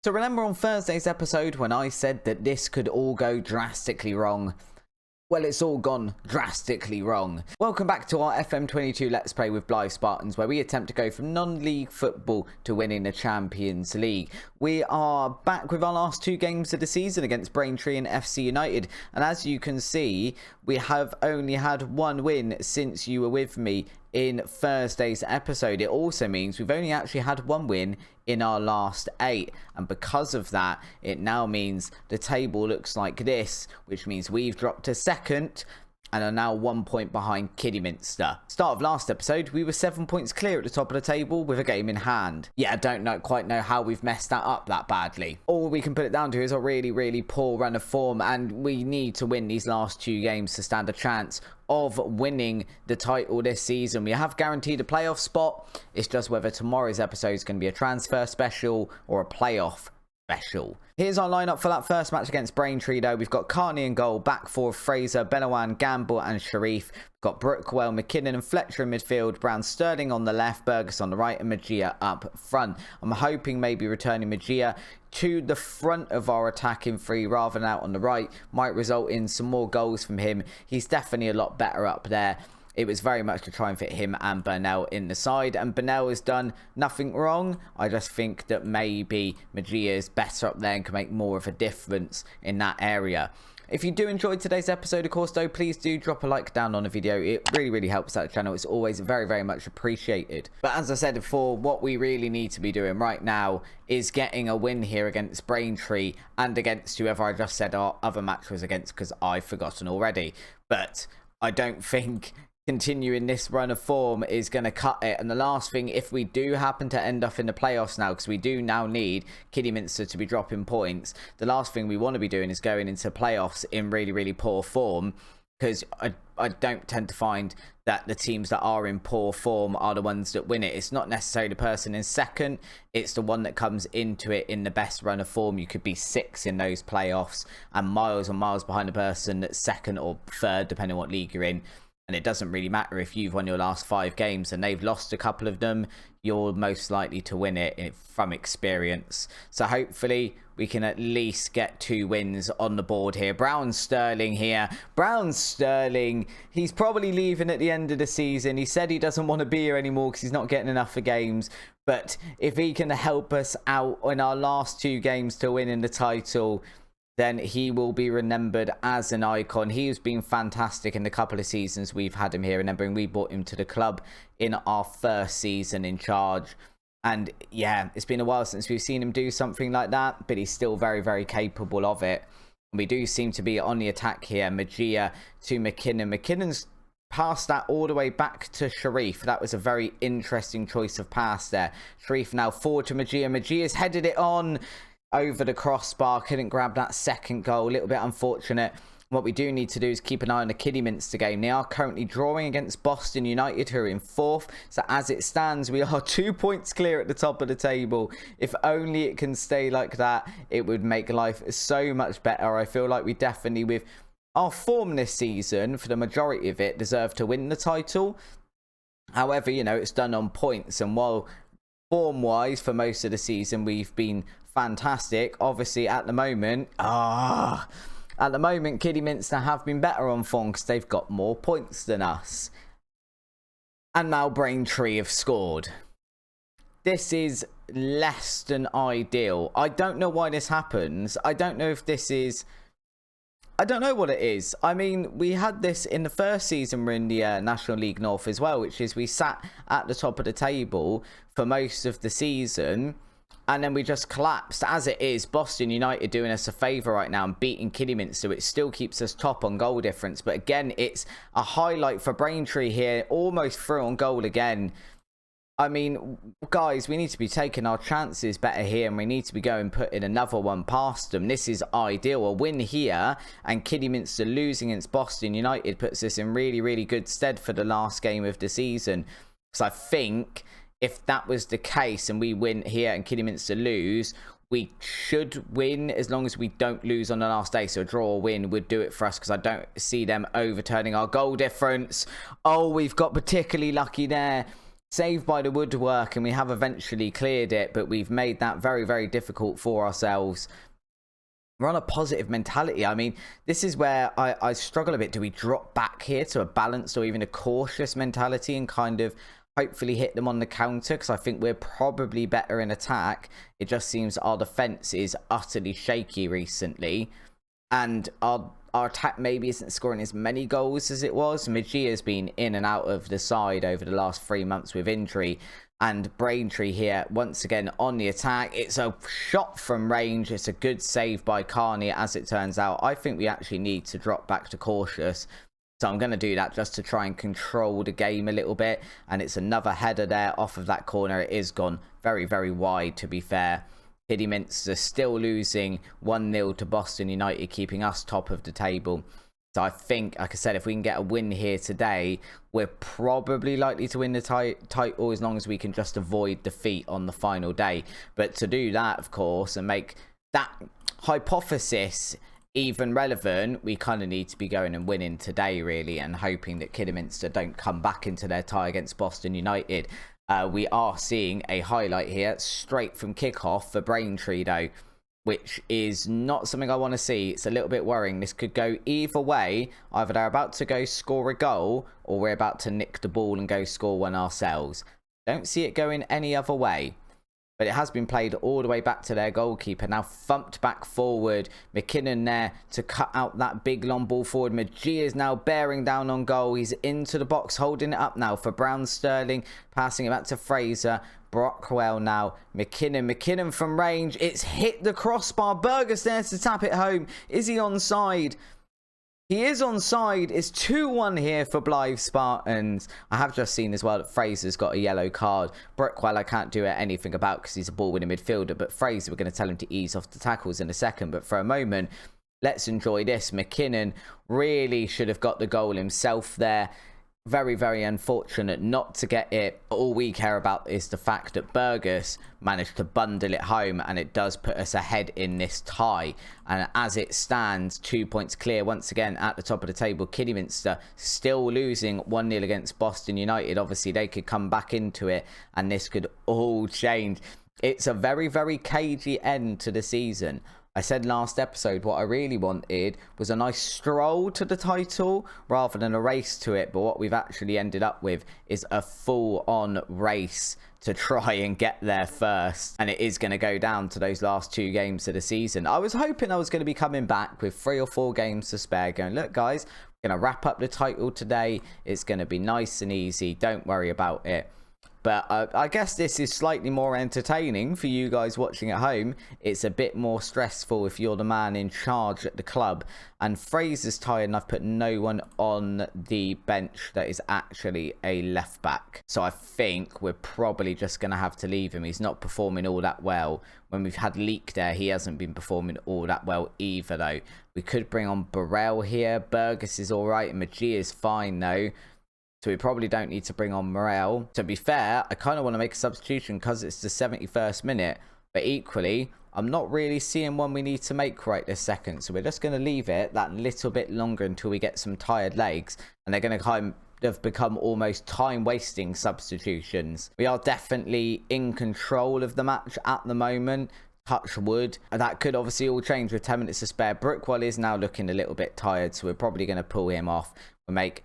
So remember on Thursday's episode when I said that this could all go drastically wrong? Well, it's all gone drastically wrong. Welcome back to our FM22 Let's Play with Blyth Spartans, where we attempt to go from non-league football to winning the Champions League. We are back with our last two games of the season against Braintree and FC United. And as you can see, we have only had one win since you were with me in Thursday's episode. It also means we've only actually had one win in our last 8, and because of that it now means the table looks like this, which means we've dropped to second and are now 1 point behind Kidderminster. Start of last episode we were 7 points clear at the top of the table with a game in hand. Yeah, I don't quite know how we've messed that up that badly. All we can put it down to is a really poor run of form, and we need to win these last 2 games to stand a chance of winning the title this season. We have guaranteed a playoff spot. It's just whether tomorrow's episode is going to be a transfer special or a playoff special. Here's our lineup for that first match against Braintree though. We've got Carney in goal, back four Fraser, Benawan, Gamble and Sharif. We've got Brookwell, McKinnon and Fletcher in midfield, Brown, Sterling on the left, Burgess on the right and Magia up front. I'm hoping maybe returning Magia to the front of our attacking three rather than out on the right might result in some more goals from him. He's definitely a lot better up there. It was very much to try and fit him and Burnell in the side, and Burnell has done nothing wrong. I just think that maybe Magia is better up there and can make more of a difference in that area. If you do enjoy today's episode, of course, though, please do drop a like down on the video. It really helps out the channel. It's always very much appreciated. But as I said before, what we really need to be doing right now is getting a win here against Braintree and against whoever I just said our other match was against, because I've forgotten already. But I don't think continuing this run of form is going to cut it. And the last thing, if we do happen to end up in the playoffs now, because we do now need Kidderminster to be dropping points, the last thing we want to be doing is going into playoffs in really poor form, because I don't tend to find that the teams that are in poor form are the ones that win it. It's not necessarily the person in second, it's the one that comes into it in the best run of form. You could be 6 in those playoffs and miles and miles behind the person that's second or third, depending on what league you're in. And it doesn't really matter if you've won your last 5 games and they've lost a couple of them, you're most likely to win it from experience. So hopefully we can at least get 2 wins on the board here. Brown Sterling here. Brown Sterling, he's probably leaving at the end of the season. He said he doesn't want to be here anymore because he's not getting enough of games. But if he can help us out in our last 2 games to win in the title, then he will be remembered as an icon. He has been fantastic in the couple of seasons we've had him here. Remembering we brought him to the club in our first season in charge. And yeah, it's been a while since we've seen him do something like that, but he's still very capable of it. We do seem to be on the attack here. Magia to McKinnon. McKinnon's passed that all the way back to Sharif. That was a very interesting choice of pass there. Sharif now forward to Magia. Magia's headed it on over the crossbar, couldn't grab that second goal. A little bit unfortunate. What we do need to do is keep an eye on the Kidderminster game. They are currently drawing against Boston United, who are in 4th. So as it stands, we are 2 points clear at the top of the table. If only it can stay like that, it would make life so much better. I feel like we definitely, with our form this season, for the majority of it, deserve to win the title. However, you know, it's done on points, and while form-wise for most of the season we've been fantastic, obviously at the moment Kidderminster have been better on form because they've got more points than us. And now Braintree have scored. This is less than ideal. I don't know why this happens. I don't know if this is, I don't know what it is. I mean, we had this in the first season. We're in the National League North as well, which is we sat at the top of the table for most of the season, and then we just collapsed. As it is, Boston United doing us a favour right now and beating Kidderminster, it still keeps us top on goal difference. But again, it's a highlight for Braintree here, almost through on goal again. I mean, guys, we need to be taking our chances better here, and we need to be going putting another one past them. This is ideal. A win here and Kidderminster losing against Boston United puts us in really good stead for the last game of the season. Because I think if that was the case and we win here and Kidderminster lose, we should win as long as we don't lose on the last day. So a draw or win would do it for us, because I don't see them overturning our goal difference. Oh, we've got particularly lucky there. saved by the woodwork and we have eventually cleared it, but we've made that very, very difficult for ourselves. We're on a positive mentality. I mean, this is where I struggle a bit. Do we drop back here to a balanced or even a cautious mentality and kind of hopefully hit them on the counter? Because I think we're probably better in attack. It just seems our defense is utterly shaky recently. And our attack maybe isn't scoring as many goals as it was. Magia's been in and out of the side over the last 3 months with injury. And Braintree here, once again, on the attack. It's a shot from range. It's a good save by Carney, as it turns out. I think we actually need to drop back to cautious. So I'm going to do that just to try and control the game a little bit. And it's another header there off of that corner. It is gone very, very wide, to be fair. Kidderminster still losing 1-0 to Boston United, keeping us top of the table. So I think, like I said, if we can get a win here today, we're probably likely to win the title as long as we can just avoid defeat on the final day. But to do that, of course, and make that hypothesis even relevant, we kind of need to be going and winning today, really, and hoping that Kidderminster don't come back into their tie against Boston United. We are seeing a highlight here straight from kickoff for Braintree, though, which is not something I want to see. It's a little bit worrying. This could go either way. Either they're about to go score a goal, or we're about to nick the ball and go score one ourselves. Don't see it going any other way. But it has been played all the way back to their goalkeeper. Now thumped back forward. McKinnon there to cut out that big long ball forward. Magia is now bearing down on goal. He's into the box, holding it up now for Brown Sterling. Passing it back to Fraser. Brockwell now. McKinnon from range. It's hit the crossbar. Burgess there to tap it home. Is he onside? He is onside. It's 2-1 here for Blyth Spartans. I have just seen as well that Fraser's got a yellow card. Brockwell I can't do anything about because he's a ball-winning midfielder. But Fraser, we're going to tell him to ease off the tackles in a second. But for a moment, let's enjoy this. McKinnon really should have got the goal himself there. Very, very unfortunate not to get it. All we care about is the fact that Burgess managed to bundle it home, and it does put us ahead in this tie. And as it stands, 2 points clear once again at the top of the table. Kidderminster still losing 1-0 against Boston United. Obviously, they could come back into it, and this could all change. It's a very, very cagey end to the season. I said last episode what I really wanted was a nice stroll to the title rather than a race to it. But what we've actually ended up with is a full-on race to try and get there first. And it is going to go down to those last 2 games of the season. I was hoping I was going to be coming back with 3 or 4 games to spare, going, look, guys, we're going to wrap up the title today. It's going to be nice and easy. Don't worry about it. But I guess this is slightly more entertaining for you guys watching at home. It's a bit more stressful if you're the man in charge at the club. And Fraser's tired, and I've put no one on the bench that is actually a left back. So I think we're probably just going to have to leave him. He's not performing all that well. When we've had Leak there, he hasn't been performing all that well either, though. We could bring on Burrell here. Burgess is all right, and Magia is fine, though. So we probably don't need to bring on Morel. To be fair, I kind of want to make a substitution because it's the 71st minute. But equally, I'm not really seeing one we need to make right this second. So we're just going to leave it that little bit longer until we get some tired legs. And they're going to kind of become almost time-wasting substitutions. We are definitely in control of the match at the moment. Touch wood. That could obviously all change with 10 minutes to spare. Brookwell is now looking a little bit tired. So we're probably going to pull him off. We'll make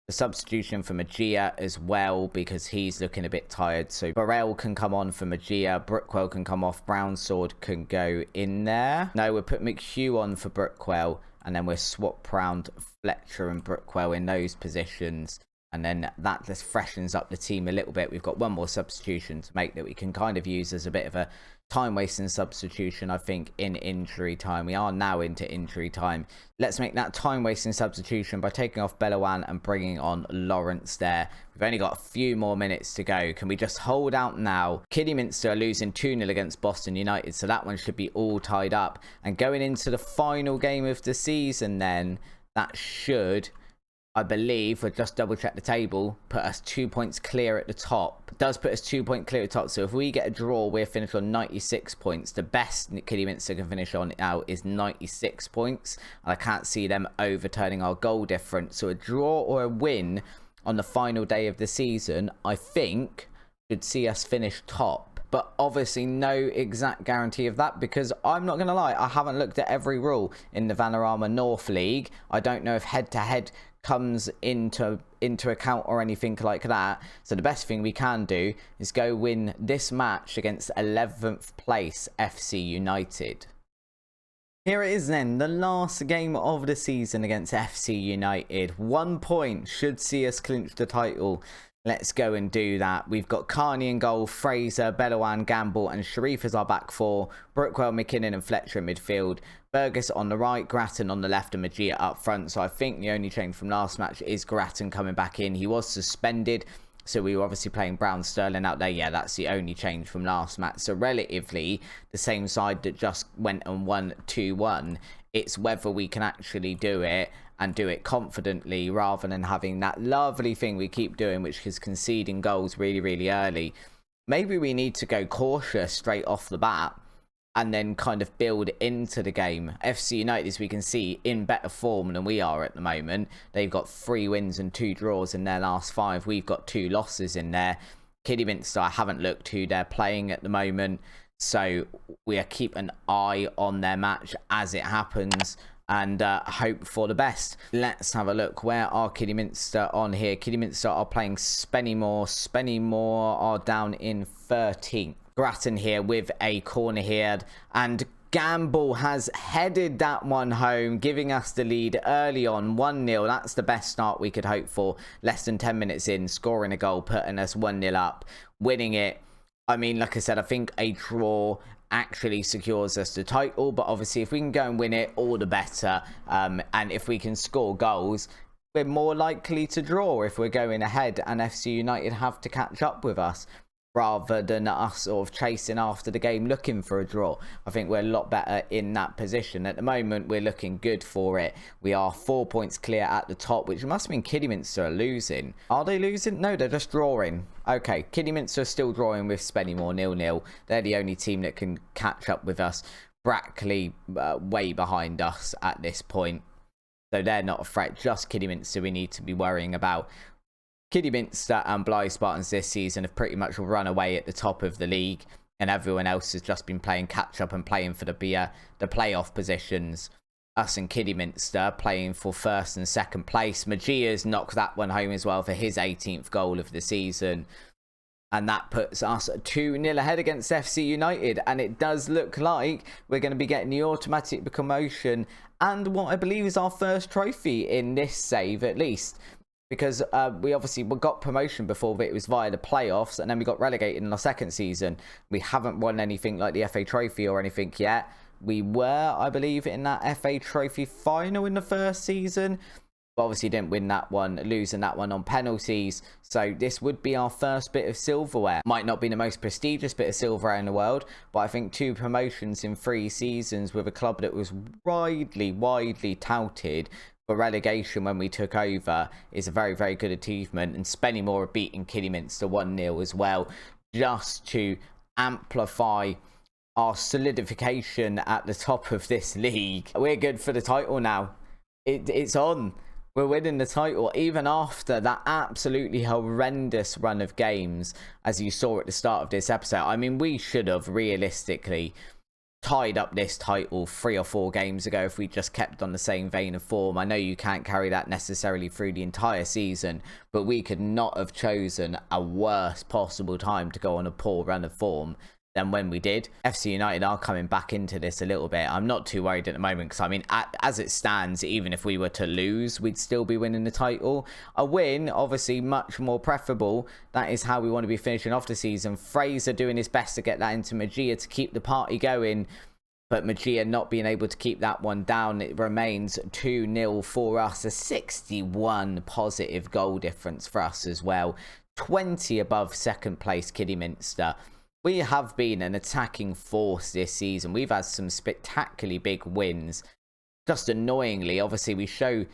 the substitution for Magia as well because he's looking a bit tired. So Burrell can come on for Magia. Brookwell can come off. Brownsword can go in there. No, we'll put McHugh on for Brookwell. And then we'll swap round Fletcher and Brookwell in those positions. And then that just freshens up the team a little bit. We've got one more substitution to make that we can kind of use as a bit of a time-wasting substitution, I think, in injury time. We are now into injury time. Let's make that time-wasting substitution by taking off Bellawan and bringing on Lawrence there. We've only got a few more minutes to go. Can we just hold out now? Kidderminster are losing 2-0 against Boston United, so that one should be all tied up. And going into the final game of the season then, that should, I believe, we'll just double check the table, put us 2 points clear at the top. It does put us 2 points clear at the top. So if we get a draw, we're finished on 96 points. The best Kidderminster can finish on now is 96 points. And I can't see them overturning our goal difference. So a draw or a win on the final day of the season, I think should see us finish top. But obviously no exact guarantee of that, because I'm not going to lie, I haven't looked at every rule in the Vanarama North League. I don't know if head-to-head comes into account or anything like that. So the best thing we can do is go win this match against 11th place FC United. Here it is then, the last game of the season against FC United. 1 point should see us clinch the title. Let's go and do that. We've got Carney in goal, Fraser, Bellawan, Gamble and Sharif as our back four. Brookwell, McKinnon and Fletcher in midfield. Burgess on the right, Grattan on the left and Magia up front. So I think the only change from last match is Grattan coming back in. He was suspended, so we were obviously playing Brown Sterling out there. Yeah, that's the only change from last match. So relatively the same side that just went and won 2-1. It's whether we can actually do it and do it confidently, rather than having that lovely thing we keep doing, which is conceding goals really, really early. Maybe we need to go cautious straight off the bat and then kind of build into the game. FC United, as we can see, in better form than we are at the moment. They've got 3 wins and 2 draws in their last 5. We've got 2 losses in there. Kidderminster, I haven't looked who they're playing at the moment, so we'll keep an eye on their match as it happens and hope for the best. Let's have a look. Where are Kidderminster on here? Kidderminster are playing Spennymoor. Spennymoor are down in 13th. Grattan here with a corner here, and Gamble has headed that one home, giving us the lead early on, 1-0. That's the best start we could hope for. Less than 10 minutes in, scoring a goal, putting us 1-0 up, winning it. I mean, like I said, I think a draw actually secures us the title, but obviously if we can go and win it, all the better. And if we can score goals, we're more likely to draw if we're going ahead and FC United have to catch up with us, rather than us sort of chasing after the game looking for a draw. I think we're a lot better in that position. At the moment, we're looking good for it. We are 4 points clear at the top, which must mean Kidderminster are losing. Are they losing? No, they're just drawing. Okay, Kidderminster are still drawing with Spennymoor 0-0. They're the only team that can catch up with us. Brackley way behind us at this point. So they're not a threat. Just Kidderminster we need to be worrying about. Kidderminster and Blyth Spartans this season have pretty much run away at the top of the league, and everyone else has just been playing catch up and playing for the playoff positions. Us and Kidderminster playing for 1st and 2nd place. Magia's knocked that one home as well for his 18th goal of the season, and that puts us 2-0 ahead against FC United, and it does look like we're going to be getting the automatic promotion and what I believe is our first trophy in this save at least. Because we obviously got promotion before, but it was via the playoffs, and then we got relegated in our 2nd season. We haven't won anything like the FA Trophy or anything yet. We were, I believe, in that FA Trophy final in the 1st season, but obviously didn't win that one, losing that one on penalties. So this would be our first bit of silverware. Might not be the most prestigious bit of silverware in the world, but I think 2 promotions in 3 seasons with a club that was widely touted for relegation when we took over is a very, very good achievement. And Spennymoor beating Kidderminster 1-0 as well, just to amplify our solidification at the top of this league. We're good for the title now. It's on. We're winning the title even after that absolutely horrendous run of games, as you saw at the start of this episode. I mean, we should have realistically tied up this title 3 or 4 games ago if we just kept on the same vein of form. I know you can't carry that necessarily through the entire season, but we could not have chosen a worse possible time to go on a poor run of form than when we did. FC United are coming back into this a little bit. I'm not too worried at the moment, because I mean, as it stands, even if we were to lose, we'd still be winning the title. A win, obviously, much more preferable. That is how we want to be finishing off the season. Fraser doing his best to get that into Magia to keep the party going, but Magia not being able to keep that one down. It remains 2-0 for us. A 61 positive goal difference for us as well. 20 above 2nd place Kidderminster. We have been an attacking force this season. We've had some spectacularly big wins. Just annoyingly, obviously, we show,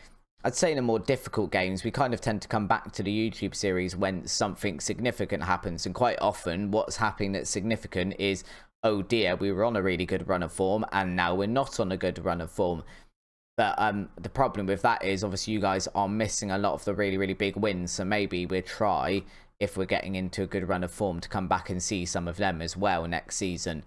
I'd say in the more difficult games, we kind of tend to come back to the YouTube series when something significant happens. And quite often, what's happening that's significant is, oh dear, we were on a really good run of form, and now we're not on a good run of form. But the problem with that is obviously you guys are missing a lot of the really, really big wins. So maybe we'll try, if we're getting into a good run of form, to come back and see some of them as well next season.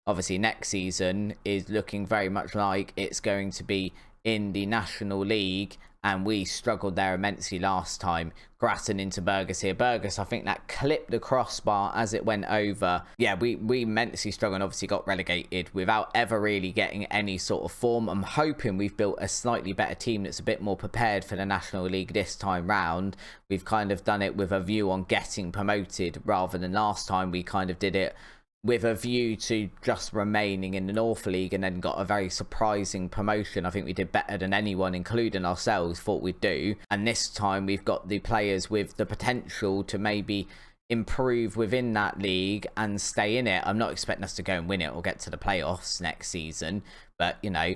Obviously, next season is looking very much like it's going to be in the National League, and we struggled there immensely last time. Grattan into Burgess here. Burgess, I think that clipped the crossbar as it went over. Yeah, we immensely struggled and obviously got relegated without ever really getting any sort of form. I'm hoping we've built a slightly better team that's a bit more prepared for the National League this time round. We've kind of done it with a view on getting promoted rather than last time we kind of did it with a view to just remaining in the North League and then got a very surprising promotion. I think we did better than anyone, including ourselves, thought we'd do. And this time we've got the players with the potential to maybe improve within that league and stay in it. I'm not expecting us to go and win it or get to the playoffs next season, but, you know,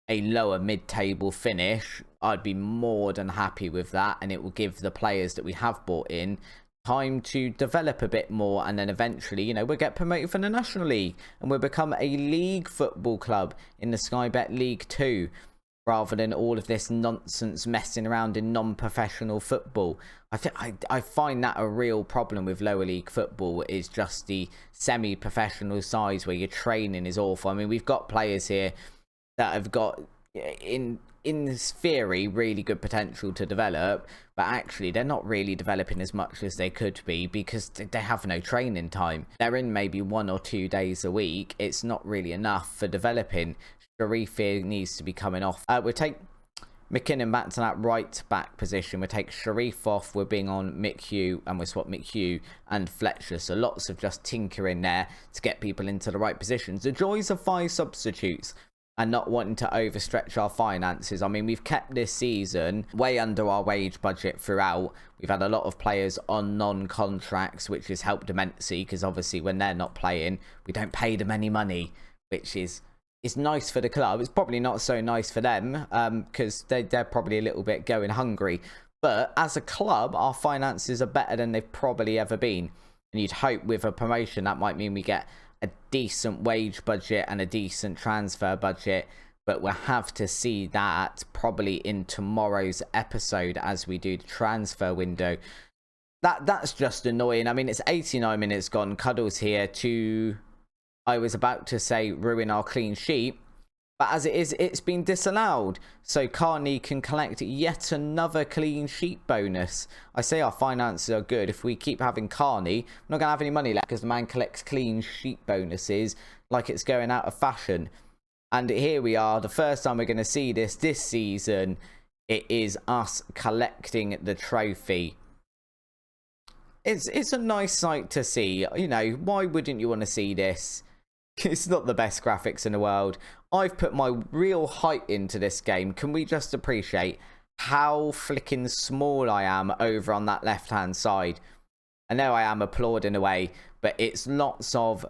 a lower mid-table finish, I'd be more than happy with that, and it will give the players that we have brought in time to develop a bit more, and then eventually, you know, we'll get promoted from the National League and we'll become a league football club in the Sky Bet League 2 rather than all of this nonsense messing around in non-professional football. I find that a real problem with lower league football, is just the semi-professional sides where your training is awful. I mean, we've got players here that have got, in theory, really good potential to develop, but actually they're not really developing as much as they could be because they have no training time. They're in maybe 1 or 2 days a week. It's not really enough for developing. Sharif here needs to be coming off. We'll take McKinnon back to that right back position. We'll take Sharif off. We're being on McHugh, and we'll swap McHugh and Fletcher. So lots of just tinkering there to get people into the right positions. The joys of 5 substitutes and not wanting to overstretch our finances. I mean, we've kept this season way under our wage budget throughout. We've had a lot of players on non-contracts, which has helped immensely, because obviously when they're not playing, we don't pay them any money, which is nice for the club. It's probably not so nice for them, because they're probably a little bit going hungry. But as a club, our finances are better than they've probably ever been. And you'd hope with a promotion, that might mean we get a decent wage budget and a decent transfer budget, but we'll have to see that probably in tomorrow's episode as we do the transfer window. That's just annoying. I mean, it's 89 minutes gone. Cuddles here to, I was about to say, ruin our clean sheet, but as it is, it's been disallowed. So Carney can collect yet another clean sheet bonus. I say our finances are good. If we keep having Carney, we're not going to have any money left because the man collects clean sheet bonuses like it's going out of fashion. And here we are, the first time we're going to see this season. It is us collecting the trophy. It's a nice sight to see. You know, why wouldn't you want to see this? It's not the best graphics in the world. I've put my real height into this game. Can we just appreciate how flicking small I am over on that left-hand side? I know I am applauding away, but it's lots of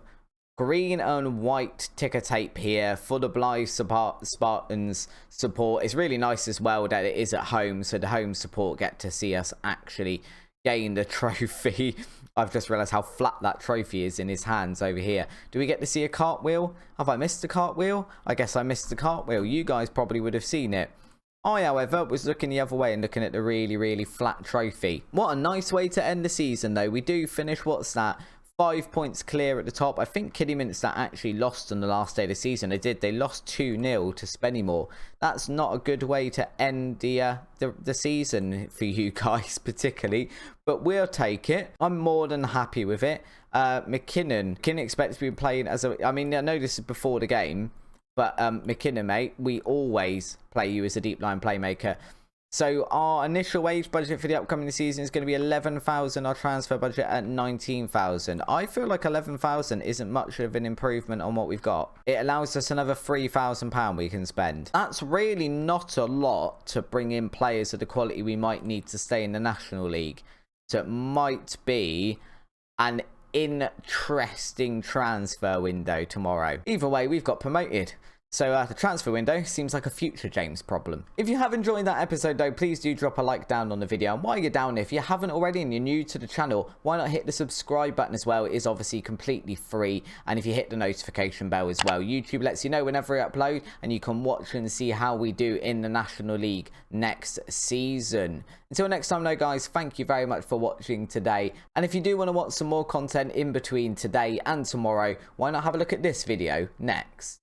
green and white ticker tape here for the Blyth Spartans support. It's really nice as well that it is at home, so the home support get to see us actually gain the trophy. I've just realised how flat that trophy is in his hands over here. Do we get to see a cartwheel? Have I missed a cartwheel? I guess I missed the cartwheel. You guys probably would have seen it. I, however, was looking the other way and looking at the really, really flat trophy. What a nice way to end the season, though. We do finish, what's that? 5 points clear at the top. I think Kidderminster actually lost on the last day of the season. They did. They lost 2-0 to Spennymoor. That's not a good way to end the season for you guys, particularly. But we'll take it. I'm more than happy with it. McKinnon expects to be playing as a... I mean, I know this is before the game, but McKinnon, mate, we always play you as a deep line playmaker. So our initial wage budget for the upcoming season is going to be 11,000. Our transfer budget at 19,000. I feel like 11,000 isn't much of an improvement on what we've got. It allows us another £3,000 we can spend. That's really not a lot to bring in players of the quality we might need to stay in the National League. So it might be an interesting transfer window tomorrow. Either way, we've got promoted. So the transfer window seems like a future James problem. If you have enjoyed that episode though, please do drop a like down on the video. And while you're down, if you haven't already and you're new to the channel, why not hit the subscribe button as well? It is obviously completely free. And if you hit the notification bell as well, YouTube lets you know whenever I upload, and you can watch and see how we do in the National League next season. Until next time though guys, thank you very much for watching today. And if you do want to watch some more content in between today and tomorrow, why not have a look at this video next?